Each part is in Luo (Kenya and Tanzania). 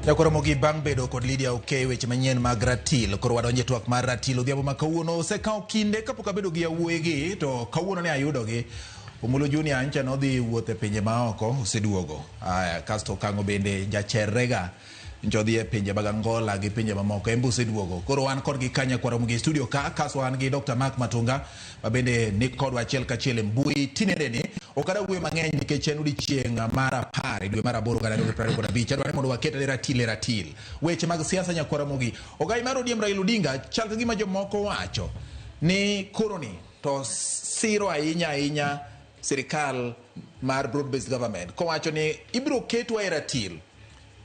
Jakoromogi bang' bedo kod Lydia Okey weche manyien mag ratil. Koro wadonje twak mar ratil odhiambo ma kawuono osekawo kinde kapok abedo gi yawuoyigi to kawuono ne ayudogi. Omulo Junior ancha nodhi wuoth e pinje maoko oseduogo. Kasto Kango bende jacherrega nchodhi e pinje mag Angola gi pinje mamoko embe oseduogo. Koro wan kodgi kanya Kwaramogi studio kaso wan gi Dr. Mark Matunga ma bende ni kodwa achiel kachiel e mbui tinendeni. Okada wuoyo mang'eny nikech en odiechieng' mar 10 dwe mar 8 2025 adwaro mondo waket ratil weche mag siasa Nyakwaramogi. Ogai mar ODM Raila Odinga chal ka gima jomoko wacho ni koro ni to siro ahinya sirikal mar broad based government kowacho ni ibiro ketwa e ratil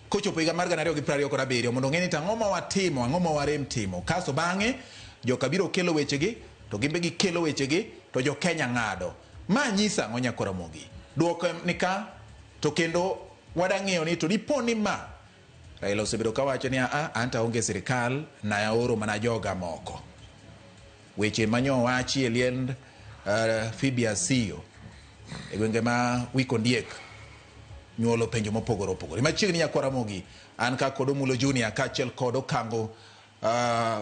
kochopo higa mar 2027 mondo ng'e ni ang'o ma watimo, ang'o ma warem timo. Kasto bang'e joka biro kelo wechegi to gimbe gikelo wechegi to jo Kenya ng'ado. Ma nyisa ang'o Nyakwaramogi. Duoko nika to kendo wadang'eyo ni to dipo ni ma Raila osebedo kawacho ni anta onge sirikal na yaoro mana joga moko. Weche manyo wachi e liend Phoebe Asiyo e gwenge ma Wikondiek nyuolo penjo mopogore opogore. Machiegni Nyakwaramogi an ka kod Omulo Junior kaachiel kod Okango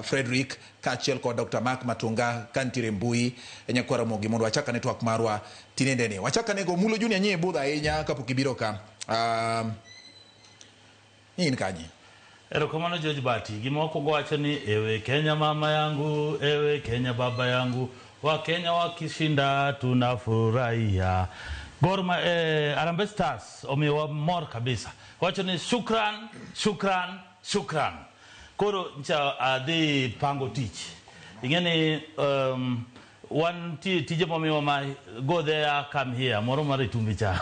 Frederick kaachiel kod Dr. Mark Matunga kantiere mbui e Nyakwaramogi mondo wachakane twak marwa tinendeni. Wachakane go Omulo Junior nye budho ahinya kapok ibiro ka. In kanye? Erokamano George Bati, gimoko gwacho ni ewe Kenya mama yangu, ewe Kenya baba yangu, wa Kenya wakishinda tunafurahia. Gorma Harambee Stars omiwa mor kabisa. Wacho ni shukran. Koro ncha adhi pango tich. Ingeni one tije momiwa ma go there come here moro mari tumbicha.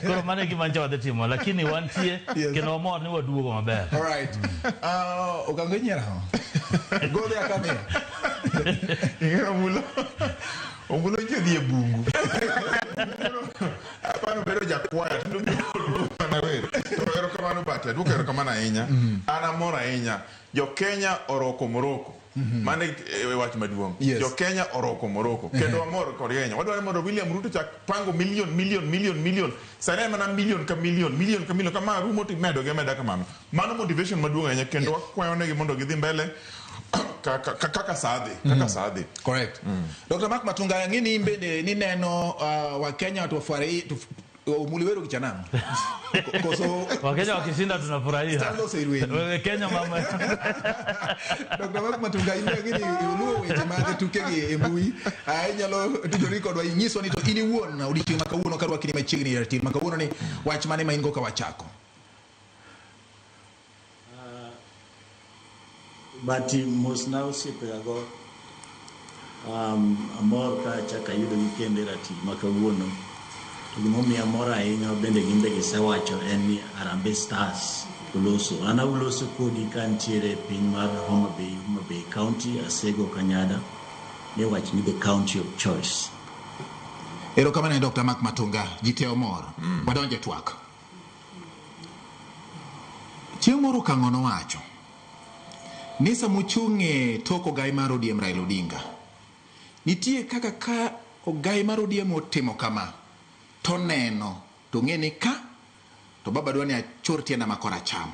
Koro mane gima ncha wadhi timo lakini wantie keno mor ni waduogo maber. All right. Okango nyera. Go there come here. Ingeni Omulo nje bungu. Apano bedo jakwaya tundo na wero. To erokamano Bati, aduoko erokamano ahinya. An amor ahinya. Jo Kenya oroko Morocco. Mane wach maduong'. Jo Kenya oroko Morocco. Kendo amor kod Kenya. Wadwaro mondo William Ruto chak pango million. Sare mana million ka million kama rumo timedo gi meda kamano. Mano motivation maduong' ahinya kendo wakwayo negi mondo gidhi mbele. Kaka sadhi. Correct. Dr. Mark Matunga ngini mbende ni neno wa Kenya tuwafurahi umuliwero kichanamo. Koso Wakenya wakishinda tunafurahia. Stando sirweni. Wewe Kenya mama. Dr. Mark Matunga ngini uluo weche mage tukegi embui. Nyalo tujori kodwa inyiso ni to ini wuon na odiochieng' ma kawuono kadwa kini machiegni ratil ma kawuono ni wach mane ma in go ka wachako. Bati mosna osiepegago amor ka chaka yudo gi kende ratil ma kawuono. To gimomiyo amor ahinya bende gimbe gisewacho en ni Harambee Stars uloso. An uloso kodi kantiere piny mar Homa Bay County, Asego Kanyada. Ne wach ni the county of choice. Erokamano Dr. Mark Matunga, jite omor. Wadonje twak. Chieng' moro Kangono wacho Nisa muchung'e tok ogai mar ODM Raila Odinga. Nitie kaka ka ogai mar ODM otimo kama to neno to ng'e ni ka to baba dwani achor tienda makora cham.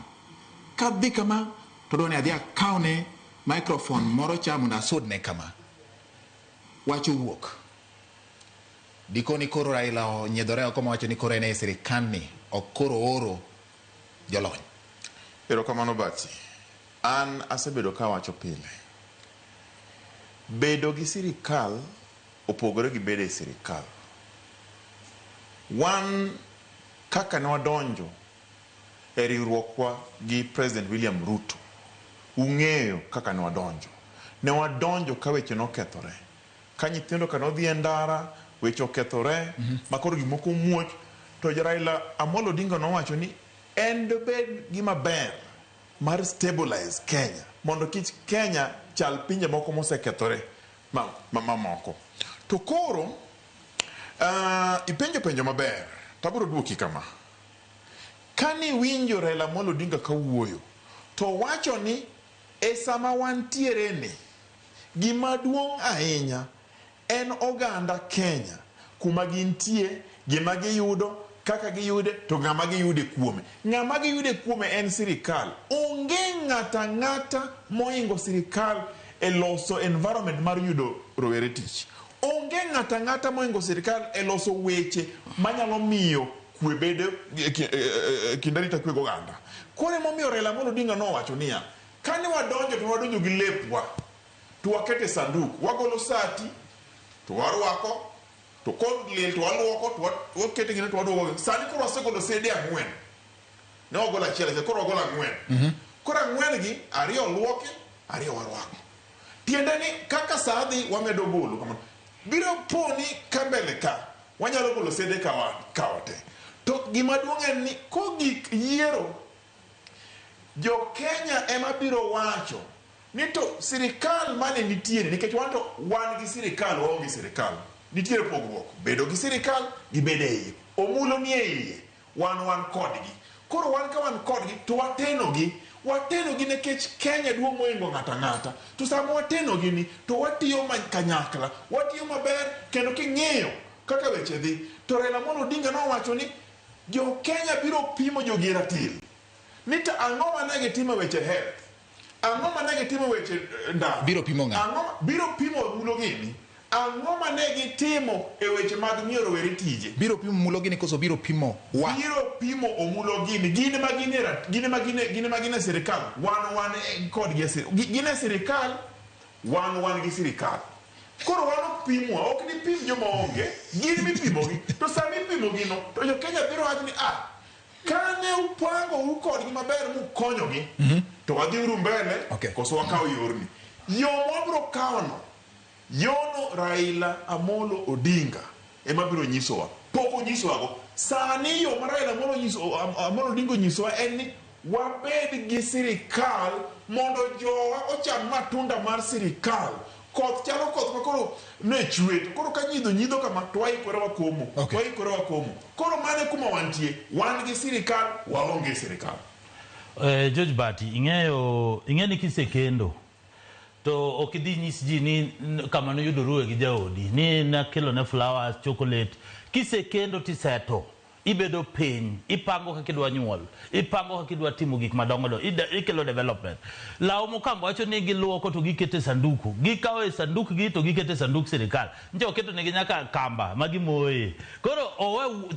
Ka dhi kama to dwani adhi akaune microphone moro chamo na sudne kama. Wacho wuok. Dikoni koro Raila onyedhore oko wacho ni koro ene sirikani okoro oro jolony. Erokamano Bati. An asebedo ka wacho pile. Bedo gi sirikal opogore gi bedo e sirikal. Wan kaka ne wadonjo e riwruokwa gi President William Ruto. Ung'eyo kaka ne wadonjo. Ne wadonjo ka weche nokethore. Ka nyithindo ka nodhi e ndara, weche okethore, makoro gimoko muoch, to Raila Amolo Odinga nowacho ni en dobed gima ber mar stabilize Kenya mondo kich Kenya chal pinje moko mosekethore moko. To koro ipenjo maber tabiro duoki kama. Kani winjo Raila Amolo Odinga kawuoyo to wacho ni e sama wantiere ni gima duong' ahinya en oganda Kenya kuma gintie, gima giyudo kaka giyude to ng'ama giyude kuome. Ng'ama giyude kuome en sirikal. Onge ng'ata moingo sirikal e loso environment mar yudo rowere tich. Onge ng'ata moingo sirikal e loso weche manyalo miyo kwe bedo kind arita kwe goganda. Koro emomiyo Raila Amolo Odinga nowacho niya, kane wadonjo to wadonjo gi lepwa to wakete sanduku, wagolo sati to warwako to kod lil to waluoko to wakete gine to waduogo. Sani koro wasegolo sede 4. Ne wagolo achiel, koro wagolo 4. Koro 4 gi, 2 luoki, 2 warwako. Tiende ni kaka sadhi wamedo golo kamano. Biro poni kambele ka wanyalo golo sede kawate. To gima duong' en ni kogik yiero jo Kenya ema biro wacho ni to sirikal mane nitiere, nikech wan gi sirikal waonge sirikal. Nitiere pogruok, bedo gi sirikal gi bede iye. Omulo ni e iye, wan kodgi. Koro wan ka wan kodgi to wateno gi nikech Kenya duong' moingo ng'ata. To sama wateno gi ni to watiyo kanyakla, watiyo maber kendo king'iyo kaka weche dhi. To Raila Amolo Odinga nowacho ni jo Kenya biro pimo jogi ratil. Nita ang'o mane gitimo weche health, ang'o mane gitimo weche ndawa, biro pimo ng'a, biro pimo mulo gini, ang'o mane gitimo e weche mag miyo rowere tije, biro pimo mulo gini koso biro pimo wa, biro pimo omulo gini, gine magine sirikal, wan kod gine sirikal, wan gi sirikal. Koro wano pimwa, ok ni pim joma onge, gini mipimo gi, to sami pimo gino, to jo Kenya biro wacho ni kane upango ukodgi maber mukonyogi, to wadhi uru mbele, koso wakaw yorni. Yo mwabro kawno, yono Raila Amolo Odinga ema biro nyisowa. Poko nyisowago. Sani yo ma Raila Amolo Odinga nyisowa en ni wabed gi sirikal mondo jowa ocham matunda mar sirikal. Koth chalo koth makoro ne chwe, to koro ka nyidho kama to waikore wakomo. Koro mane kuma wantie, wan gi sirikal, waonge sirikal. George Bati, ing'eni kisekendo to okidhi nyis ji ni kama no yudo ruwe gi jaodi ni nakelo ne flowers, chocolate. Kisekendo tiseto, ibedo piny, ipango kakidwa nyuol, ipango kakidwa timo gik madongo, ikelo development. Lao mokambo wacho ni giluoko to gikete sanduku, gikawe sanduku gi to gikete sanduku sirikal. Nje oketo ne nyaka kamba magimoe. Koro owe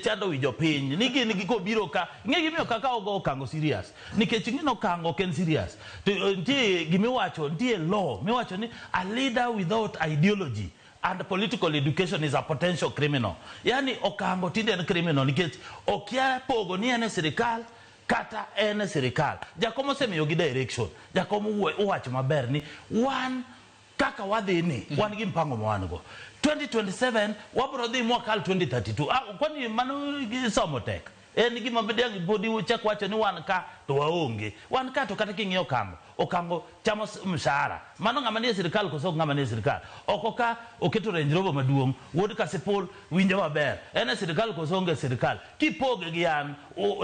chando wijo piny, nigi ko biro ka, ng'e gimiyo kaka ogo kango serious. Nikech ng'ino kango ken serious. Ntie gimiwacho, ntie law, miwacho ni a leader without ideology and political education is a potential criminal. Yani okango tinde en criminal nikech okia pogo ni ene sirikal kata ene sirikal. Jakomo semiyo gi direction. Jakomo uwacho maber ni wan kaka wadhi ni wan gi mpango mwango. 2027 wabro dhi mwaka 2032. Kwani mano somo tek. En gima bedang bodi uchak wacho ni wan ka to waonge. Wan ka to kata king'iyo okango chamo mshahara. Mano ng'ama nie sirikal koso ng'ama nie sirikal. Oko ka oketo Range Rover maduong', wuod Kasipul winjo maber. Ene sirikal koso onge sirikal. Kipoge gi an,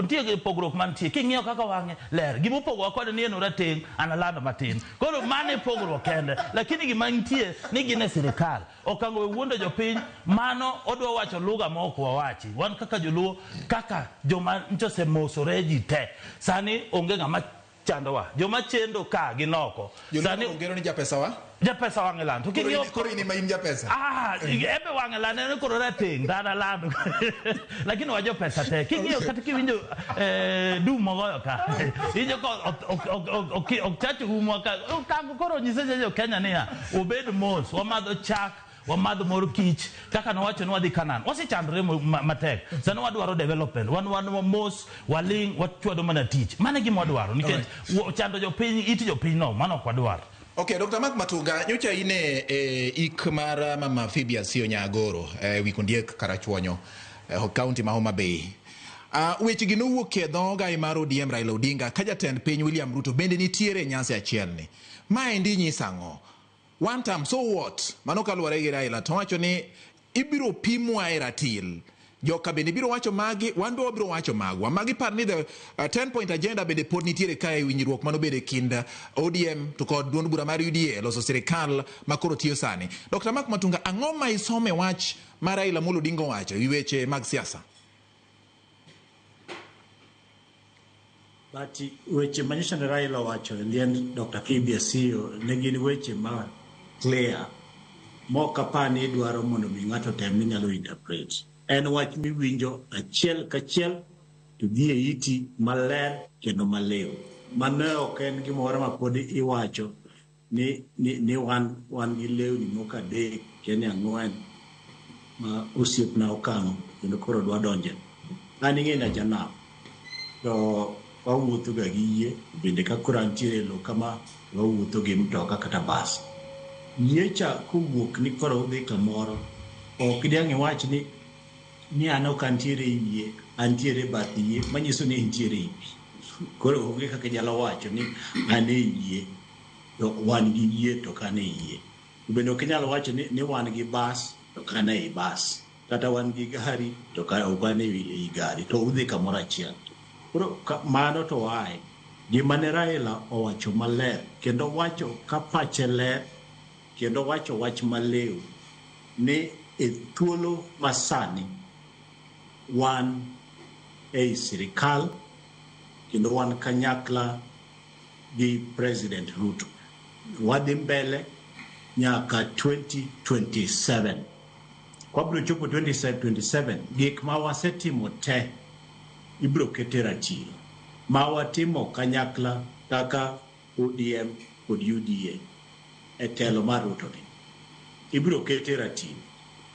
ntie gi pogruok mantie. King'iyo kaka wang'e ler. Gima pogo kod ni en rateng' analando matin. Koro mane pogruok kende. Lakini gima nitie ni gine sirikal. Okango wuondo jopiny, mano odwa wacho lugha ma ok wawachi. Wan kaka joluo, kaka joma nchose mosore ji te. Sani onge ng'ama chandowa. Joma chendo ka ginoko. Sani ongero ni japesa wa? Japesa wang'elando. Koro ini ma in japesa? Ebe wang'elando ene koro rateng' dana lando. Lakini wajo pesa te. King'iyo kata kiwinjo dum mogoyo ka. Injo ko ok chacho humo ka. Kango koro nyiseje jo Kenya niya. Obed mos. Wamadho chak. Wamadho mor kich. Kaka nowacho ni wadhi Kanan. Wasechandore matek. Sano wadwaro development. Wan mos, waling, wachwado mana tich. Mane gima wadwaro. Nikech chando jopiny, iti jopiny no. Mano ok wadwaro. Okay, Dr. Mark Matunga, nyocha ine ik mar Mama Phoebe Asiyo Nyagoro, wikondiek Karachuonyo, kaunti ma Homa Bay. Weche gi nowuok e dhoga mar ODM Raila Odinga ka jatend piny William Ruto bende nitiere nyasi achiel ni. Maendi nyisang'o. One time, so what? Mano kaluwore gi Raila to wacho ni ibiro pimwa e ratil. Joka bende biro wacho magi, wan be wabiro wacho magwa. Magi par ni the 10-point agenda bende pod nitiere kae winjruok mano bende kind ODM to kod duond bura mar UDA loso sirikal makoro tiyo sani. Dr. Mark Matunga, ang'o ma isome wach mar Raila Amolo Odinga wacho i weche mag siasa? but weche manyiso ni Raila wacho lien Dr. KBSio ne gin weche ma clear moka pani dwaro mondo mi ng'ato tem ni nyalo interpret. En wach miwinjo achiel kachiel to dhie iti maler kendo malew. Mano ok en gimoro ma pod iwacho ni wan gi lewni moko adek kendo ang'wen ma osiepna okang'o kendo koro dwa donje. An ing'e na janam to wawuotho ga gi yie bende ka koro antiere lo kama wawuotho gi mtoka kata bas. Yie cha kowuok ni koro udhi kamoro ok diang' iwach ni an ok antiere yie antiere bath yie manyiso ni intiere ipi. Koro onge kaka nyalo wacho ni an e yie to wan gi yie to kan e yie. Bende ok nyalo wacho ni wan gi bas to kan e bas kata wan gi gari to kan e gari to udhi kamoro achiel. Koro mano to wae gima ne Raila owacho maler kendo wacho ka pache ler kendo wacho wach malew ni e thuolo masani wan e sirikal kendo wan kanyakla gi President Ruto wadhi mbele nyaka 2027. Kwa biro chopo 2027 gik ma wasetimo te ibiro kete ratil ma watimo kanyakla kaka ODM kod UDA e telo mar Ruto ni ibiro kete ratil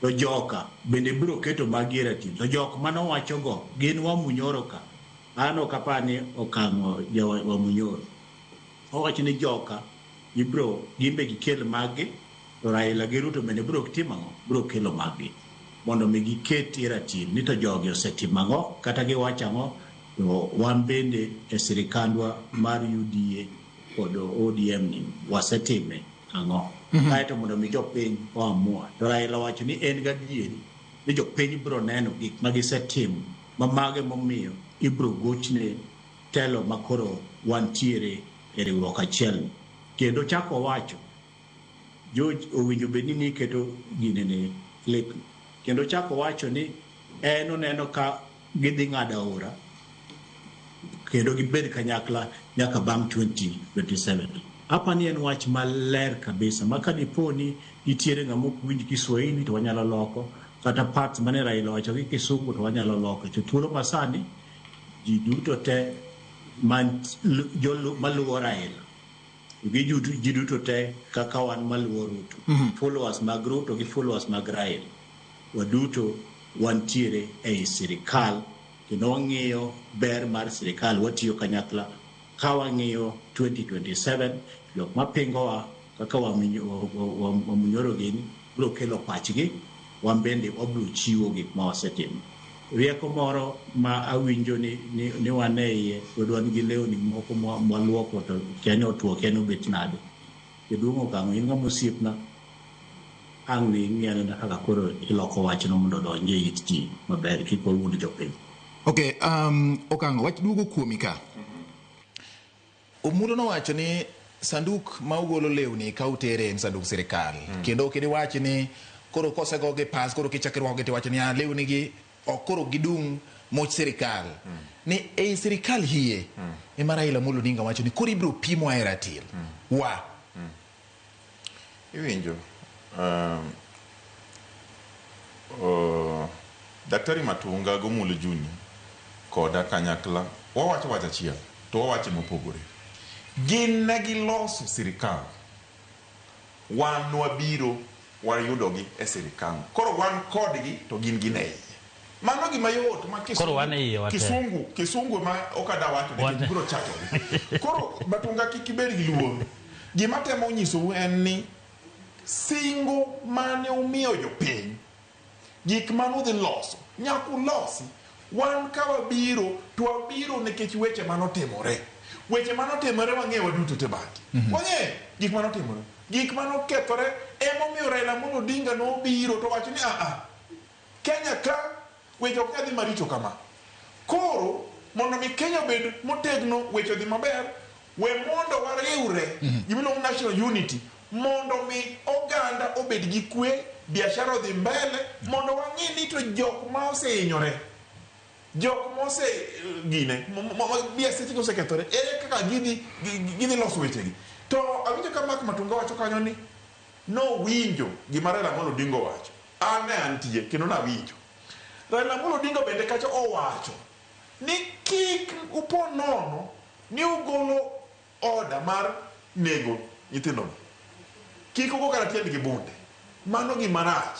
to joka bende biro keto magi ratil to jok manowacho go gin Wamunyoro ka ano kapani okang'o Wamunyoro owacho ni joka ibiro gimbe gikel magi to Raila gi Ruto bende biro timo ang'o biro kelo magi mondo mi giketi ratil ni to jogi osetimo ang'o kata giwacho ang'o to wan bende e sirikandwa mar UDA kod ODM ni wasetime ang'o. Kaeto mondo mi jopiny oamua to Raila wacho ni en gadieri ni jopiny biro neno gik ma gisetimo ma mage momiyo ibiro gochne telo makoro wantiere e riwruok achiel kendo chako wacho George owinjo bedni ni keto ginene flip kendo chako wacho ni en oneno ka gidhi ng'ado aora kendo gibed kanyakla nyaka bang' 2027. Hapa ni en wach maler kabisa maka diponi nitiere ng'ama ok winj Kiswahili to wanyalo loko kata parts mane Raila wacho gi Kisungu to wanyalo loko. To thuolo masani ji duto te maluwo Raila ji duto te kaka wan maluwo Ruto followers mag Ruto gi followers mag Raila waduto wantiere ei sirikal kendo wang'iyo ber mar sirikal watiyo kanyakla ka wang'iyo 2027 jok mapingowa kaka Wamunyoro gini biro kelo pachgi wan bende wabiro chiwo gik ma wasetimo. Rieko moro ma awinjo ni wan e iye wan gi lewni moko mwaluoko to kenya otuo kendo bet nade jaduong' okang'o in ng'ama osiepna ang' ni ng'iyo na kaka koro iloko wachno mondo donje it ji maber kik wawuond jopiny. Okay, okang'o wach duogo kuomi ka. Omulo nowacho ni sanduk ma ugolo lewni ka utere en sanduk sirikal kendo kidi wacho ni koro kosego gi pas koro kichakirwako gi tiwacho ni lewni gi okoro gidung' moch sirikal ni ei sirikal hie ema Raila Amolo Odinga wacho ni koro ibiro pimo e ratil iwinjo Daktari Matunga gomulo Juni koda kanyakla wawacho wach achiel to wawache mopogore gin ne giloso sirikal wan wabiro wayudogi e sirikal koro wan kodgi to gin nei mano gima yot ma kisungu ma okada wacho ne biro chacho koro Matunga kikibed gi luor gima temo nyiso en ni singo mane umiyo jopiny gik manudhi loso nyaku losi wan ka wabiro to wabiro nikech weche manotimore wang'eyo waduto te bati wang'eyo gik manotimore gik manokethore emomiyo Raila Amolo Odinga nobiro to wacho ni Kenya ka weche ok nyadhi maricho kama koro mondo mi Kenya bed motegno weche dhi maber we mondo wariwre gimiluongo national unity mondo mi oganda obed gi kwe biashara odhi mbele mondo wang'e ni to jok ma osehinyore jok mose gine biaseti kose kethore ere kaka gidhi loso wechegi to awinjo ka Mark Matunga wacho kanyo ni no winjo gima Raila Amolo Odinga wacho ane antie kendo nawinjo Raila Amolo Odinga bende kacho owacho ni kik upo nono ni ugolo order mar nego nyithindo kik ugo kara tiendgi bunde mano gima rach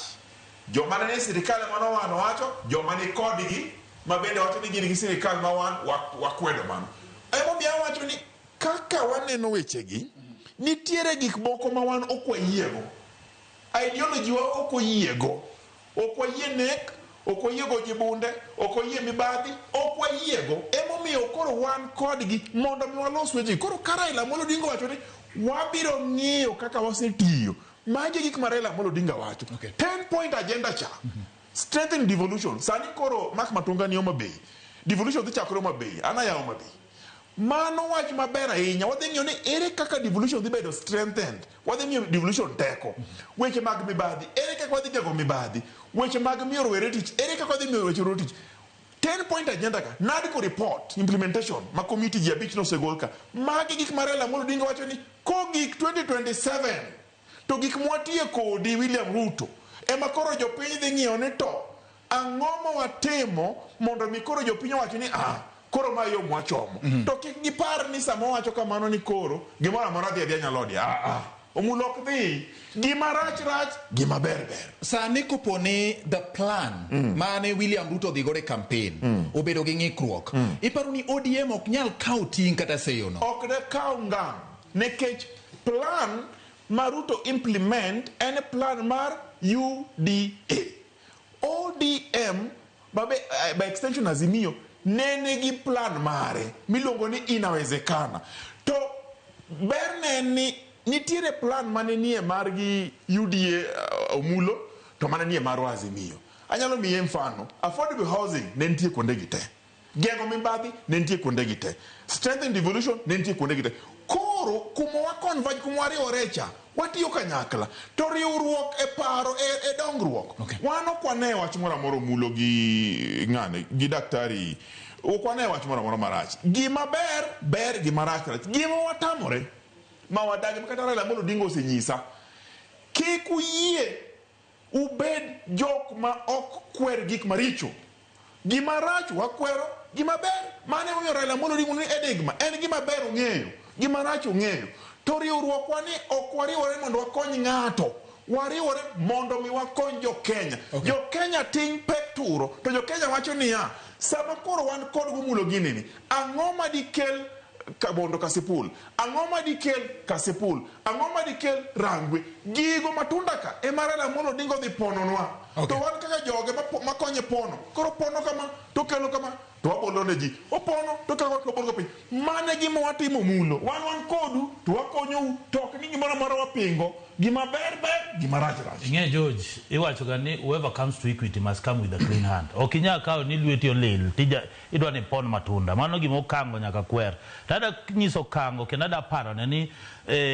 joma ne sirikal mano wano wacho joma ni kodgi ma bende wacho ni gin gi sirikal ma wan wakwedo mano emo bia wacho ni kaka waneno wechegi nitiere gik moko ma wan okwayiego ideology wa okwayiego okwayie nek okwayiego jibunde okwayie mibadhi okwayiego emo miyo koro wan kodgi mondo mi walos wechegi koro Raila Amolo Odinga wacho ni wabiro ng'iyo kaka wasetiyo magi gik ma Raila Amolo Odinga wacho 10 point agenda cha strengthen devolution sani koro Mark Matunga ni Homa Bay devolution dhi chakore Homa Bay ana ya Homa Bay mano wach maber ahinya wadhi ng'iyo ni ere kaka devolution dhi bedo strengthened wadhi miyo devolution teko weche mag mibadhi ere kaka wadhi tego mibadhi weche mag miyo rowere tich ere kaka wadhi miyo weche rowere tich 10 point agenda ka NADCO report implementation ma committee ji abich nosegol ka magi gik ma Raila Amolo Odinga wacho ni kogik 2027 to gik mwatie kodi William Ruto ema koro jopiny dhi ng'iyo ni to ang'o mawatimo mondo mi koro jopiny wacho ni koro ma yo mwachomo to kik gipar ni sama wacho kamano ni koro gimoro amora dhi nyalodi omulo ok dhi gima rach gima ber sani koponi the plan mane William Ruto dhi gore campaign obedo gi ng'ikruok iparo ni ODM ok nyal kawo ting' kata seyono ok de kawo ngang nikech plan ma Ruto implement en plan mar UDA ODM by extension Azimio nene gi plan mare miluongo ni inawezekana to berne ni nitiere plan mane nie margi UDA omulo to mane nie mar Azimio anyalo miye mfano affordable housing ne nitie kuonde gi te gengo mibadhi ne nitie kuonde gi te strengthen devolution ne nitie kuonde gi te koro kuma wa converge kuma wariwore cha watiyo kanyakla to riwruok e paro e dongruok wano kwane wach moro amoro mulo gi ng'ane gi daktari okwane wach moro amoro marach gima ber gima rach gima watamore ma wadagi kata Raila Amolo Odinga osenyisa kik uyie ubed jok ma ok kwer gik maricho gima rach wakwero gima ber mane omiyo Raila Amolo Odinga ni enigma en gima ber ung'eyo gima rach ung'eyo to riwruokwa ni ok wariwore mondo wakony ng'ato wariwore mondo mi wakony jo-Kenya jo-Kenya ting' pek turo to jo-Kenya wacho niya sama koro wan kod gumulo gineni ang'o madikel Kabondo Kasipul ang'o madikel Kasipul ang'o madikel Rangwe gigo matunda ka ema Raila Amolo Odinga dhi pononwa to wan kaka joge makonye pono koro pono kama to kelo kama to wabolo ne ji opono to kelo to bolo piny mane gima watimo mulo wan kodu to wakonyou to ok ni gimoro amora wapingo gima ber gima rach ing'e George iwacho ga ni whoever comes to equity must come with a clean hand okinya kawo ni lweti olil tija idwa ni pon matunda mano gima okango nyaka kwer tada nyiso kango kendo da paro ni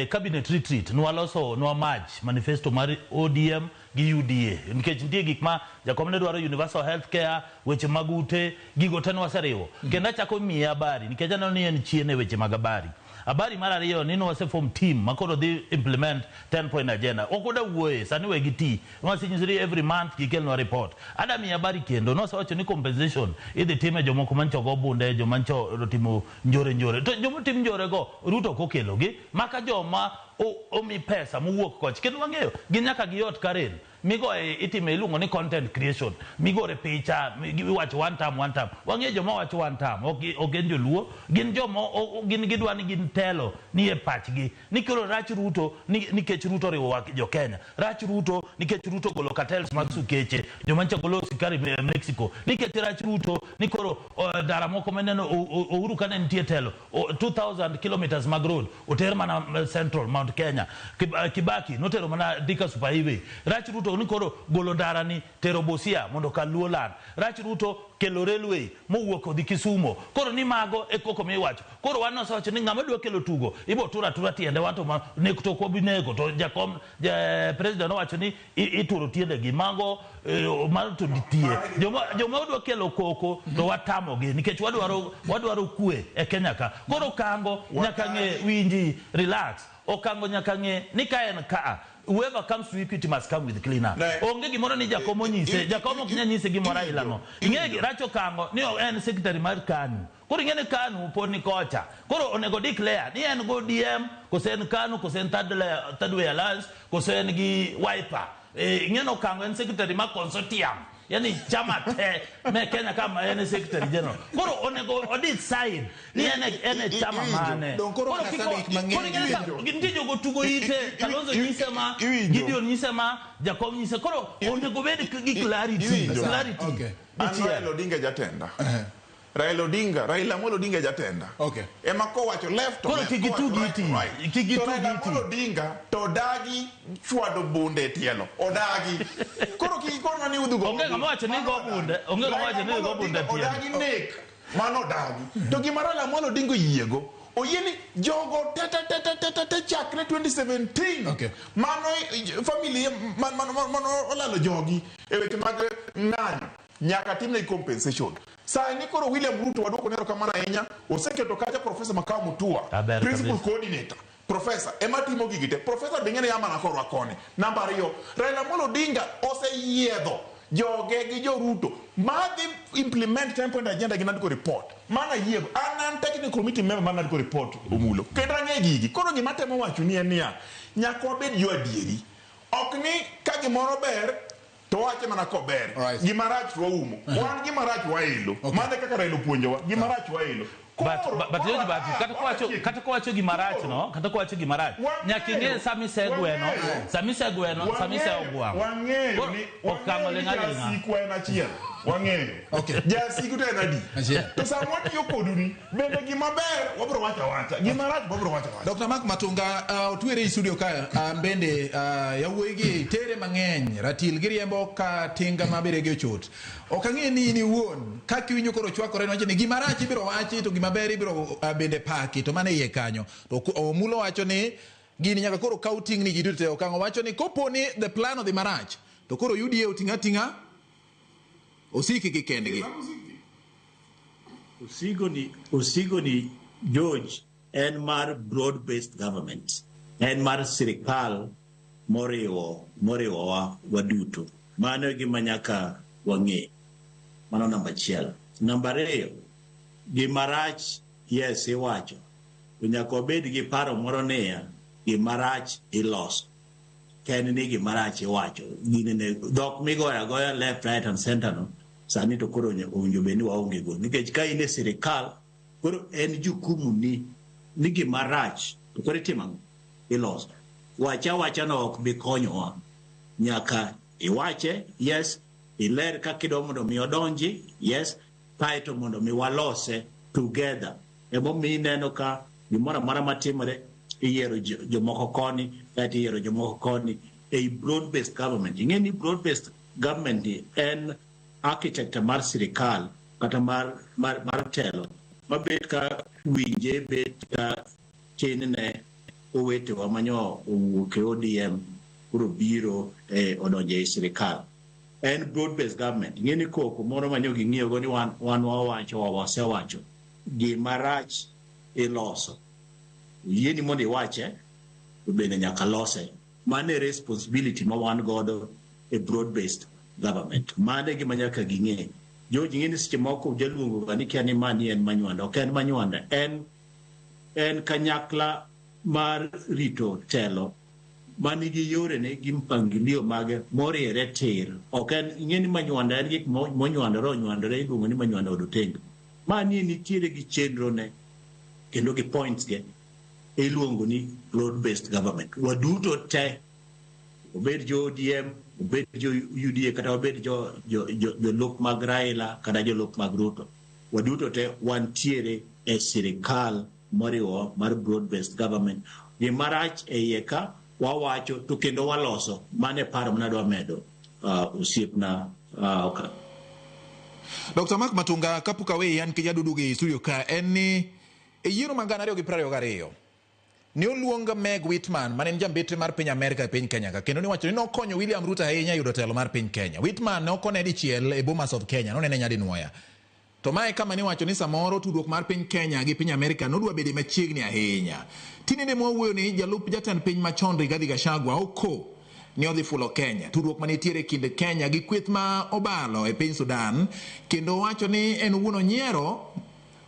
cabinet retreat nwaloso nwamach manifesto mar ODM gi UDA nikech nitie gik ma jakom ne dwaro universal health care weche mag ute gigo te nwaseriwo kendo achako miye habari nikech aneno ni en chien e weche mag habari mar ariyo ni nwase form team makoro dhi implement 10 point agenda okoda wuoye sani wegi ti nwasinyisri every month gikelnwa report ada miye habari kendo nosewacho ni compensation idhi time jomoko manchogo bunde jomancho timo njore to jomotim njore go Ruto kokelogi maka joma omi pesa mowuok koch kendo wang'eyo gin nyaka giyot Karen migo itime iluongo ni content creation migore picha iwacho one time wang'eyo joma wacho one time ok en joluo gin joma gin gidwa ni gin telo ni e pachgi ni koro rach Ruto nikech Ruto riwo jo-Kenya rach Ruto nikech Ruto golo cartels mag sukeche jomancho golo sukari Mexico nikech rach Ruto ni koro dara moko meneno Uhuru kane nitie telo 2000 kilometers mag road oter mana Central Mount Kenya Kibaki notero mana Thika Super Highway rach Ruto Ruto ni koro golo ndara ni tero Busia mondo kaluo land. Rach Ruto kelo railway mowuok odhi Kisumo. Koro ni mago e koko miwacho. Koro wan osewacho ni ng'ama dwa kelo tugo ibo tura tiende wato ne to ko binego to Jakom president owacho ni ituro tiende gi mago mar to ditie. Joma dwa kelo koko to watamogi nikech wadwaro kwe e Kenya ka. Koro kango nyaka ng'e winji relax. Okango nyaka ng'e ni ka en ka whoever comes to Equity must come with cleaner. Onge gimoro ni Jakomo nyise, Jakomo kinya nyise gimoro ilano. Ing'e racho kango ni en secretary mar KANU. Koro ing'e KANU pod ni kocha. Koro onego declare ni en go DM, kose en KANU, kose en third way alliance, kose en gi Wiper. Ing'e no kango en secretary mar consortium. Yani chama te me Kenya kama ene secretary general. Koro onego audit side ni ene chama mane. Koro ndijo go tugo ite Kalonzo nyisema Gideon nyisema Jacob nyise koro onego bed gi clarity. Okay. Raila Odinga jatenda. Raila Amolo Odinga jatenda. Okay. Ema ko wacho left koro tigitugiti. Raila Amolo Odinga to dagi chwado bunde tielo. Odagi. Koro kikono ni udugo. Onge ngamo wacho ni go bunde. Onge ngamo wacho ni go bunde tielo. Odagi nek. Mano dagi. To gima Raila Amolo Odinga yiego. Oyeni jogo tata chakre 2017. Okay. Mano family mano olalo jogi e weche mag ng'anyo nyaka timne compensation. Sai ni koro William Ruto wadoko nero kamana enya oseketo kacha Professor Makao Mutua principal coordinator Professor ema timo gigite Professor dingene yama na korwa kone namba 2 Raila Amolo Odinga oseyiedo joge gi jo Ruto madhi implement 10-point agenda gi nadiko report mana yiego anan technical committee member mana nadiko report omulo kendo ang'e gigi koro gima temo wacho ni en ya nyaka wabed jo adieri ok ni ka gimoro ber to wache mana kober gimarach waumo wan gimarach waelo mane kaka Raila puonjowa gimarach waelo but yoji batu kata ko wacho gimarach no kata ko wacho gimarach nyaka ng'e Sami Segweno Sami Segwa wang'eyo ni okamo lenga sikwena achiel wang'eyo jasiku to en adi to samwa tiyo koduni bende gimaber wabro wacha gimarach wabro wacha Dr. Mark Matunga otwere i studio ka mbende yawuoyigi tere mang'eny ratil giriembo ka tinga mabere gi ochot ok ang'e ni ni wuon kaka iwinjo koro chwakore wacho ni gimarach ibiro wachi to gimaber ibiro bende paki to mane iye kanyo to omulo wacho ni gini nyaka koro counting ni jiduto okango wacho ni koponi the plan of the marach to koro UDA otinga osiki gi kendgi usigo ni George en mar broad based government en mar sirikal moriwo waduto mano gima nyaka wang'e mano namba 1 namba 2 gimarach yes iwacho nyaka obed gi paro moro niya gimarach iloso ken ni gimarach iwacho gini ne dok migoya left right and center no sani to koro owinjo beni waonge go nikech ka ine sirikal koro en jukumu ni gimarach to koro timang iloso wacha no ok bi konyowa nyaka iwache yes iler ka kido mondo mi odonji yes paito mondo mi walose together ebo mi neno ka gimora mara matimore iyiero jomoko koni kati iyiero jomoko koni a broad based government ingeni broad based government en architect mar sirikal kata mar telo mabet ka winje bet ka chenene owete wa manyo ke ODM kuro biro odonje sirikal en broad based government ngeni koko moro manyo ging'iyo go ni wan wasewacho gimarach iloso yeni mondo iwache bende nyaka lose mane responsibility ma wan godo a broad based government mane gima nyaka ging'e joji ng'eni seche moko jaluongo ni kiani mani en manywanda ok en manywanda en kanyakla mar rito telo manigi yore ne gi mpangilio mage moriere tir ok en ng'eni manywanda en gik monywandore iluongo ni manywanda odotengo mani nitiere gi chenro ne kendo gi points ge iluongo ni broad based government waduto te obed jo ODM obed jo UDA kata obed jo lok mag Raila kata jo lok mag Ruto waduto te wantiere e sirikal moriwo mar broad based government gimarach e yeka wawacho to kendo waloso mane paro mnadwa medo usiepna oka. Dr. Mark Matunga, kapuka we yan kijadudu gi studio ka enni yiero magana 2022 ni oluonga Meg Whitman manen jambete mar piny Amerika e piny Kenya ka kendo ni wacho ni nokonyo William Ruto ahinya yudo telo mar piny Kenya. Whitman ne okone dichiel e Bomas of Kenya, nonene nyadi nuoya. To mae kama ni wacho ni samoro tudruok mar piny Kenya gi piny Amerika nodwa bede machiegni ahinya. Tinende mwawuoyo ni jalup jatend piny machon Rigathi Gachagua oko ni odhi fulo Kenya. Tudruok manitiere kind Kenya gi kweth ma obalo e piny Sudan kendo wacho ni en wuono nyiero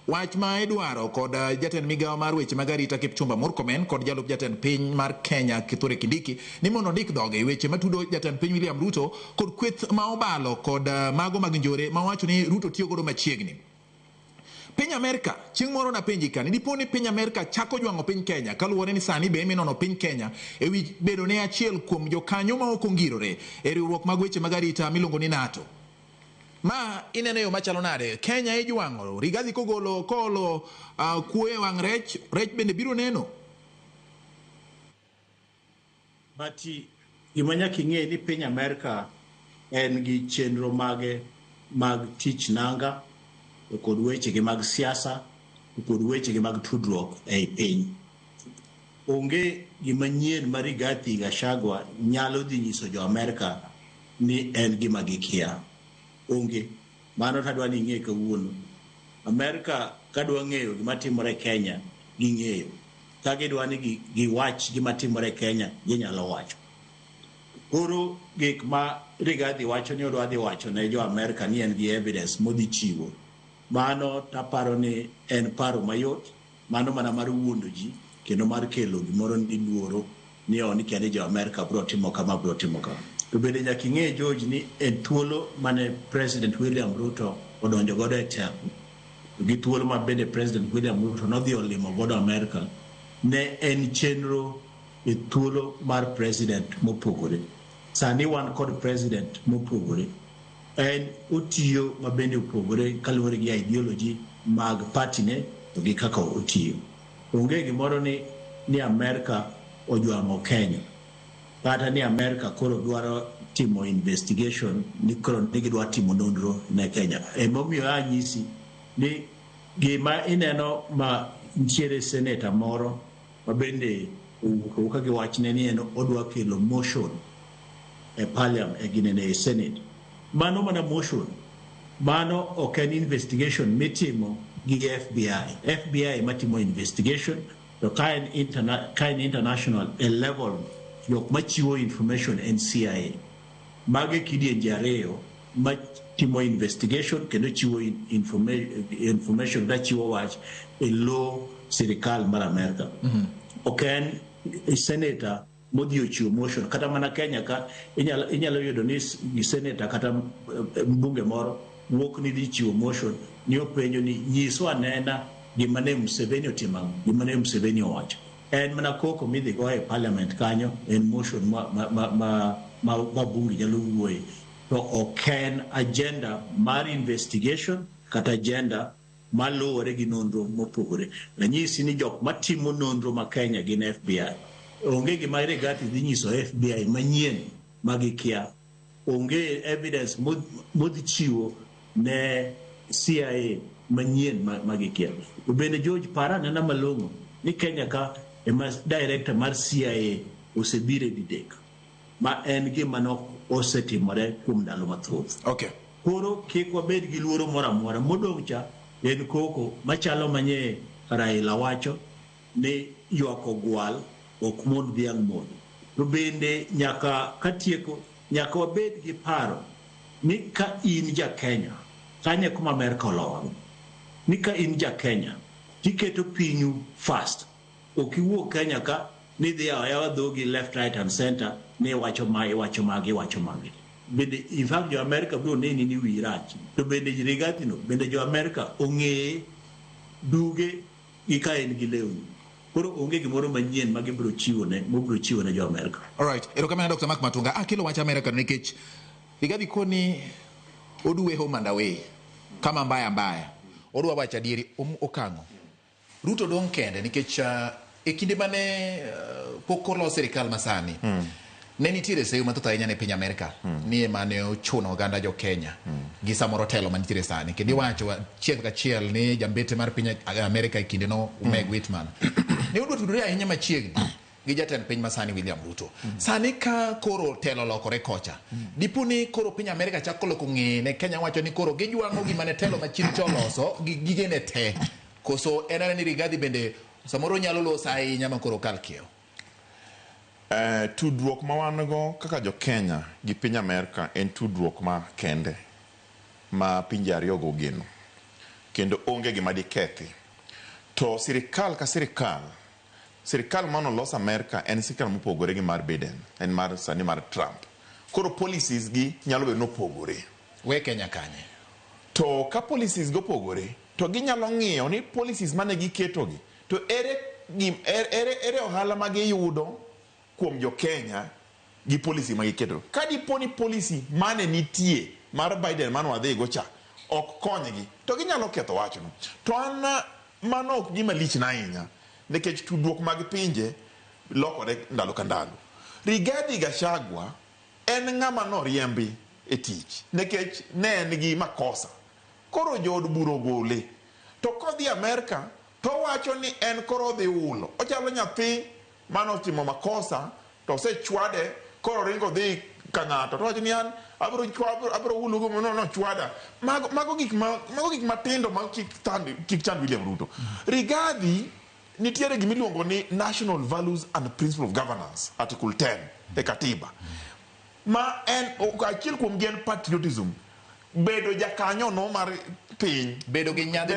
wach ma Edwaro kod jatend migawo mar weche mag arita Kipchumba Murkomen kod jalup jatend piny mar Kenya Kithure Kindiki ni mondo ndik dhoge e weche matudo jatend piny William Ruto kod kweth ma obalo kod mago mag njore ma wacho ni Ruto tiyo godo machiegni. Piny Amerika, chieng' moro na penji ka, ni dipo ni piny Amerika chako jwang'o piny Kenya, kaluwore ni sani be eminono piny Kenya e wi bedo ne achiel kuom jokanyo ma ok ongirore e riwruok mag weche mag arita miluongo ni NATO. Ma inene yo machalo nade, Kenya e jwang'o, Rigathi kolo kuoye wang' rech bende biro neno. Bati gimanya king'e ni piny Amerika en gi chenro mage mag tich nanga kod weche gi mag siasa kod weche gi mag tudruok e piny. Onge gimanyien ma Rigathi Gachagua nyalo dhi nyiso jo Amerika ni en gima gikia. Onge. Mano tadwa ni ng'e kawuono. Amerika kadwa ng'eyo gima timore Kenya, ging'eyo. Ka gidwa ni giwach gima timore Kenya, ginyalo wacho. Koro gik ma Rigathi wacho ni odwa dhi wacho ne jo Amerika ni en gi evidence modhi chiwo. Mano taparo ni en paro mayot, mano mana mar wuondo ji kendo mar kelo gimoro ni luoro ni oni kende jo Amerika bro timo kama bro timo kama. To bende nyaka ing'e George ni en thuolo mane President William Ruto odonjo godo e telo gi thuolo ma bende President William Ruto nodhi olimo godo Amerika ne en chenro e thuolo mar president mopogore. Sani wan kod president mopogore. En otiyo ma bende opogore kaluwore gi ideology mag party ne to gi kaka otiyo. Onge gimoro ni Amerika ojwang'o Kenya. Kata ni Amerika koro dwaro timo investigation ni koro gidwa timo nonro ne Kenya. Emomiyo anyisi ni gima ineno ma ntiere seneta moro ma bende ka giwachne ni en odwa kelo motion e parliament e ginene e Senate. Mano mana motion. Mano ok en investigation mitimo gi FBI. FBI matimo investigation to kind international a level yok machiwo information en CIA. Mage kidienje ariyo matimo investigation kendo chiwo information da chiwo wach e lo sirikal mar Amerika. Ok en senator modhi ochiwo motion kata mana Kenya ka inyalo yudo ni senator kata mbunge moro wuok ni dhi chiwo motion ni openjo ni nyiswa nena gima ne Museveni otimo, gima ne Museveni owacho. En mana koko midhi go e parliament kanyo en motion ma bunge nyalo wuoye. To ok en agenda mar investigation kata agenda maluwore gi nonro mopogore. Ranyisi ni jok matimo nonro ma Kenya gin FBI. Onge gima Rigathi dhi nyiso FBI manyien magikia. Onge evidence modhi chiwo ne CIA manyien magikia. Bende George para nena malongo ni Kenya ka director mar CIA osebire didek ma en gima nok osetimore kuom ndalo mathoth. Okay. Koro kik wabed gi luoro moro amora modong' cha en koko machalo manye Raila wacho ni ywak ogwal ok mon dhiang' mon. To bende nyaka katieko nyaka wabed gi paro ni ka in ja Kenya kanye kuma Amerika olowang ni ka in ja Kenya tiketo pinyu fast. Okiwuok Kenya ka ni dhi ayawa dhogi left right and center ni wacho magi. Bende in fact jo Amerika bro neni ni wirach. To bende Rigathi no bende jo Amerika ong'e duge gi ka en gi lewni. Koro onge gimoro manyien ma gibro chiwo ne jo Amerika. All right. Erokamano Dr. Mark Matunga. Kilo wach Amerika nikech Rigathi koni oduwe home and away kama mbaya. Odwa wacha dieri okang'o. Ruto dong kende nikech e kinde mane pok olo sirikal masani ne nitiere seyo mathoth ahinya ne piny Amerika ni mane ochuno oganda jo Kenya gi samoro telo manitiere sani kendo iwacho chieng' kachiel ni jambete mar piny Amerika e kinde no Meg Whitman ne udwa tudore ahinya machiegni gi jatend piny masani William Ruto. Sani ka koro telo lokore kocha dipo ni koro piny Amerika chako loko ng'e ne Kenya wacho ni koro gijwang'o gima ne telo machien choloso gigene te koso enane ni Rigathi bende samoro nyalo loso ahinya ma koro kal kiewo. Tudruok ma wan go kaka jo Kenya gi piny Amerika en tudruok ma kende ma pinje ariyo go geno kendo onge gima dikethi. To sirikal ka sirikal mano los Amerika en sirikal mopogore gi mar Biden, en mar sani mar Trump. Koro policies gi nyalo bedo nopogore. We Kenya kanye. To ka policies go pogore to ginyalo ng'iyo ni policies mane giketo gi to ere ohala ma giyudo kuom jo Kenya gi policy ma giketo. Ka dipo ni policy mane nitie mar Biden mano wadhi go cha ok konygi to ginyalo ketho wachno. To an mano ok gima lich na ahinya nikech tudruok mag pinje lokore ndalo ka ndalo. Rigathi Gachagua en ng'ama noriembi e tich nikech ne en gi makosa. Koro jood buro gole. To kodhi Amerika to wacho ni en koro dhi ulo. Ochalo nyathi mano timo makosa to se chwade koro ringo dhi ka ng'ato to wacho ni an abro ulo go no chwada. Mago gik matindo ma kik chand William Ruto. Rigathi nitiere gimiluongo ni National Values and Principles of Governance, Article 10 e katiba. Ma en achiel kuom gen patriotism. Bedo jakanyo no mar piny, bedo gi nyadhi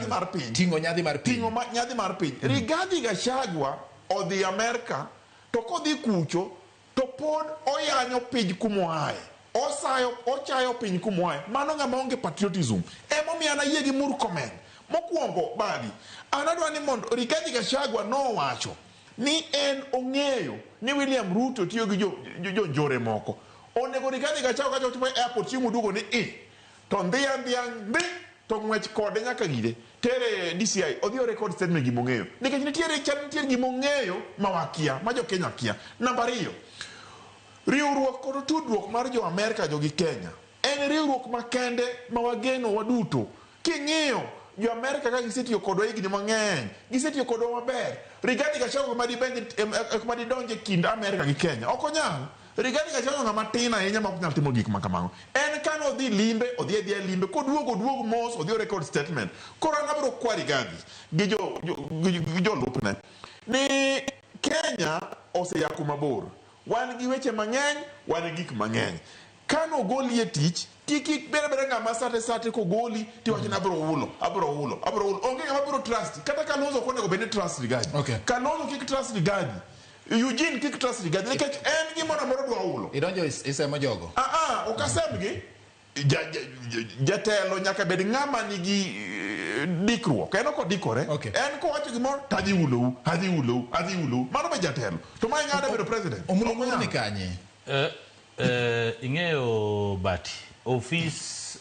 mar piny, tingo nyadhi mar piny. Rigathi Gachagua odhi Amerika to kodhi kucho to pod oyanyo piny kumoaye. Ochayo piny kumoaye. Mano ng'ama onge patriotism. Emomiyo ana yie gi Murkomen. Mokwongo badi anadwa ni mondo Rigathi Gachagua no wacho ni en ong'eyo ni William Ruto tiyo gi jo njore moko. Onego Rigathi Gachagua kacho tipo airport chiemo dugo ni to ndhiang to ng'wech kode nyaka gide tere DCI odhiyo record statement gimong'eyo nikech nitiere gimong'eyo ma wakia ma jo Kenya kia. Namba 2, riwruok kod tudruok mar jo Amerika jo gi Kenya en riwruok makende ma wageno waduto. King'iyo jo Amerika ka gisetiyo kodwa higni mang'eny, gisetiyo kodwa maber. Rigathi Gachagua ma donje kind Amerika gi Kenya ok onyal. Rigathi Gachagua ng'ama tin ahinya ma ok nyal timo gik ma kamago. En kano odhi limbe, odhi limbe, koduogo mos, odhi record statement. Koro an abiro kwa Rigathi gi jo lupne ni Kenya oseya kuma bor. Wan gi weche mang'eny, wan gi gik mang'eny. Kano goli e tich, kik bere ng'ama sate ko goli ti wacho ni abiro ulo. Onge ng'ama biro trust. Kata Kalonzo konego bende trust Rigathi. Okay. Kalonzo kik trust Rigathi. Eugene kik trust Rigathi nikech en gimoro amora dwa ulo. Idonjo isemo jogo. Ok asemgi. Jatelo nyaka bed ng'ama nigi dikruok. En ok odikore. Okay. En kowacho gimoro tadhi ulou. Mano be jatelo. To ma ng'ada bedo president. Omulo ni kanye. Ing'eyo Bati office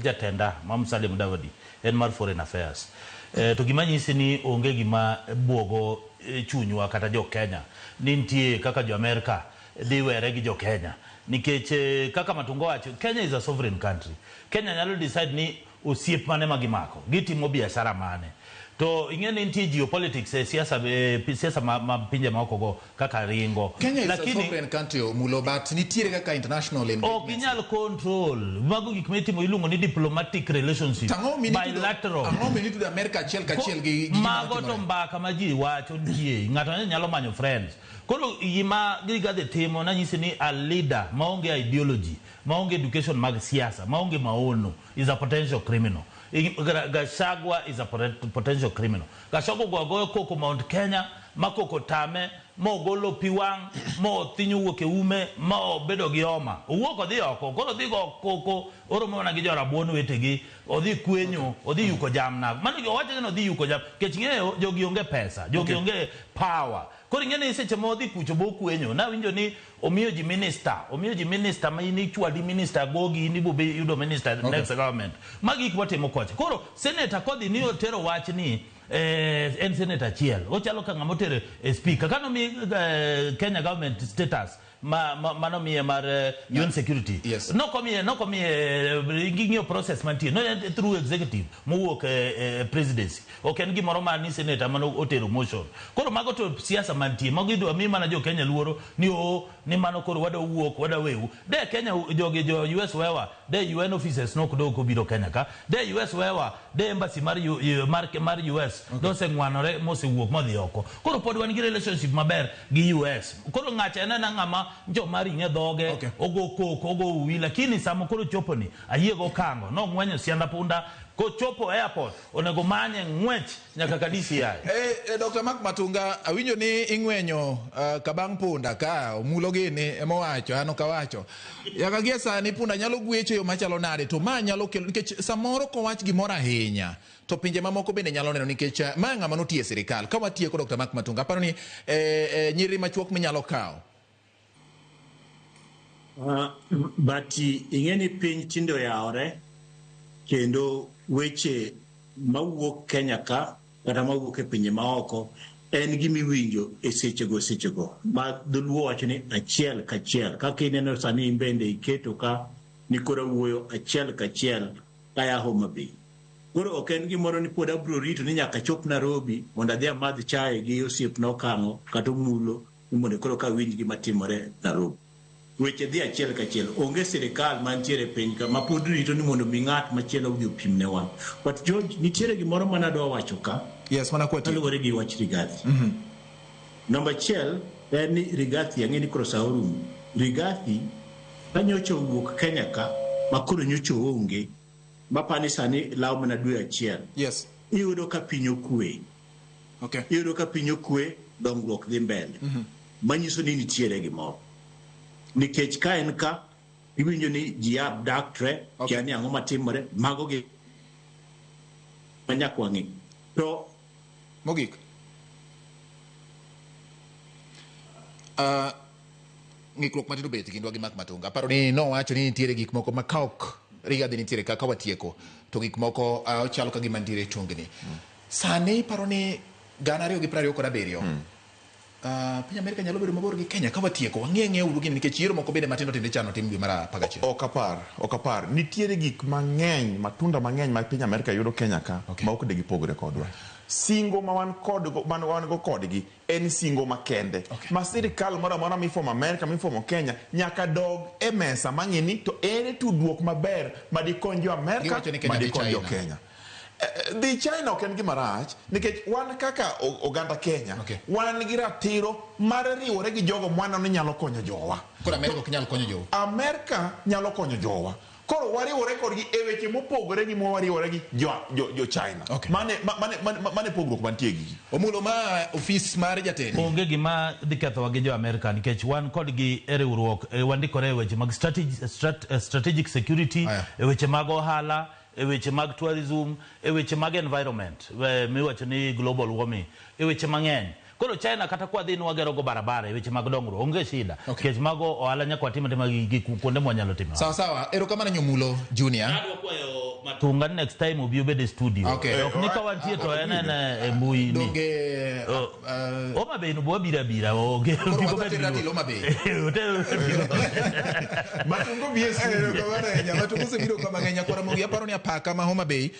jatenda Musalia Mudavadi en mar foreign affairs. To gima nyisi ni onge gima buogo chunywa kata jo Kenya ni nitie kaka jo Amerika dhi were gi jo Kenya nikech kaka Matungo wacho Kenya is a sovereign country. Kenya nyalo decide ni osiep mane magimako gitimo biashara mane. To ing'eni nitie geopolitics siasa ma pinje ma okogo kaka ringo. Kenya is a sovereign country mulo but nitiere kaka international engagement. Ok inyal control mago gik mitimo iluongo ni diplomatic relationship bilateral. Ang'o minito da America achiel kachiel gi mago to mbaka ma ji wacho nitie ng'ato nyalo manyo friends. Koro gima Rigathi timo na nyisi ni a leader maonge ideology, maonge education mag siasa, maonge maono is a potential criminal. Gachagua is a potential criminal. Gachagua goyo koko Mount Kenya, makoko tame, mo golo piwang, mo tinyu woke ume, mo bedo gioma. Uwoko di oko, kolo di go koko, oro mo na gijora bonu wetegi, odi kwenyo, odi yuko jamna. Manu yo wache no di yuko jam. Kechingeyo jogi onge pesa, jogi onge power. Kori ngene ise chemo odi kucho bo kwenyo. Na winjo ni omiyo ji minister ma ini chwa di minister gogi ni bobe yudo minister next government. Magi kwate mo kocha. Koro senator kodi ni otero wach ni en senator achiel ochalo ka ng'ama otere speaker kano mi Kenya government status mano miye mar UN security no komie nging'io process mantie no through executive mowuok presidency ok en gimoro ma ni senator mano otero motion koro mago to siasa mantie mago idwa mi mana jo Kenya luoro ni mano koro wada wuok wada weu de Kenya jo US wewa de UN offices no kudo ko biro Kenya ka de US wewa de embassy mar US do se ngwanore mo se wuok modhi oko koro pod wan gi relationship maber gi US koro ng'acha en na ng'ama jo mari nge doge ogo koko ogo wi lakini samo koro chopo ni ayiego kango no ngwenyo sianda punda ko chopo airport onego manye ngwech nyaka kadisi yae Dr. Mark Matunga awinjo ni ingwenyo kabang punda ka omulo gini emowacho ano kawacho yaka gie sani punda nyalo gwecho yo machalo nade to ma nyalo kelo nikech samoro ko wach gimoro ahinya to pinje mamoko bende nyalo neno nikech ma ng'ama notie sirikal ka watie ko Dr. Mark Matunga aparo ni nyiri machuok minyalo kawo bati ingeni piny tindo yaore kendo weche mawuok Kenya ka kata mawuok e pinje maoko en gimi winjo e sechego ma dholuo wacho ni achiel kachiel kaka ineno sani bende iketo ka ni koro wuoyo achiel kachiel kaya Homa Bay koro ok en gimoro ni pod abro rito ni nyaka chop Nairobi mondo adhi amadh chae gi osiep nokang'o kata mulo ni mondo koro ka winj gima timore Nairobi weche dhi achiel kachiel onge sirikal mantiere piny ka ma pod rito ni mondo mi ng'at machielo odhi opim ne wan but George nitiere gimoro mana dwa wacho ka mana kwati kaluwore gi wach Rigathi namba achiel en ni Rigathi ang'e ni koro sa orumo Rigathi ka nyocha owuok Kenya ka ma koro nyocha onge mapani sani law mana dwe achiel iyudo ka piny okwe iyudo ka piny okwe dongruok dhi mbele manyiso ni nitiere gimoro nikech ka en ka iwinjo ni ji abdaktre kiani ang'o matimore mago gi manyakwang'i to mogik ng'ikruok matino bet kindwa gi Mark Matunga aparo ni nowacho ni nitiere gik moko ma kaok Rigathi nitiere kaka watieko to gik moko ochalo ka gima nitiere chungni sani paro ni 2027 piny Amerika nyalo bedo mabor gi Kenya ka watieko wang'e uru gini nikech yiero moko bende matindo tindo chano tim dwe mar 11 ok apar nitiere gik mang'eny matunda mang'eny ma piny Amerika yudo Kenya ka ma ok de gipogre kodwa singo ma wan go kodgi en singo makende ma sirikal moro amora mifuomo Amerika mifuomo Kenya nyaka dog e mesa mang'ini to ere tudruok maber madikony jo Amerika madikony jo Kenya dhi China ok en gima rach nikech wan kaka oganda Kenya wan gi ratiro mar riwore gi jogo mwana ni nyalo konyo jowa koro Amerika ok nyalo konyo jowa Amerika nyalo konyo jowa koro wariwore kodgi e weche mopogore gi wariwore gi jo China mane pogruok mantie gi omulo ma ofis mar jatend onge gima dhi kethowa gi jo Amerika nikech wan kodgi e riwruok wandikore e weche mag strategic security e weche mag ohala e weche mag tourism e weche mag environment miwacho ni global warming e weche mang'eny koro China kata kwa dhi wagero go barabara e weche mag dongruok onge shida nikech mago ohala nyaka time gi kuonde mwanyalo timo sawa erokamano nyomulo junior Matunga next time obi obed e studio ok ni ka wantie to en e mbui ni donge Homa Bay no bo bira oge biko bed ratilo Homa Bay Matungo bies Matungo se biro kama ng'enya kwara mogi aparo ni apaka ma Homa Bay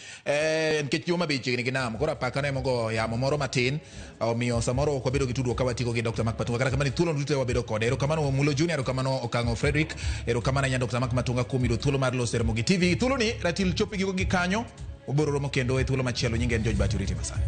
nikech Homa Bay chiegni gi nam koro apaka ne mogo yamo moro matin omiyo samoro ok wabedo gi tudruok ka watiko gi Dr. Mark Matunga kata kamano thuolo duto wabedo kode erokamano Mulo Junior erokamano Okang'o Frederick erokamano nya Dr. Mark Matunga kuom yudo thuolo mar loso Ramogi TV thuolo ni ratil chopi gi kanyo oboro romo kendo e thuolo machielo nyinge en George Bati uriti masani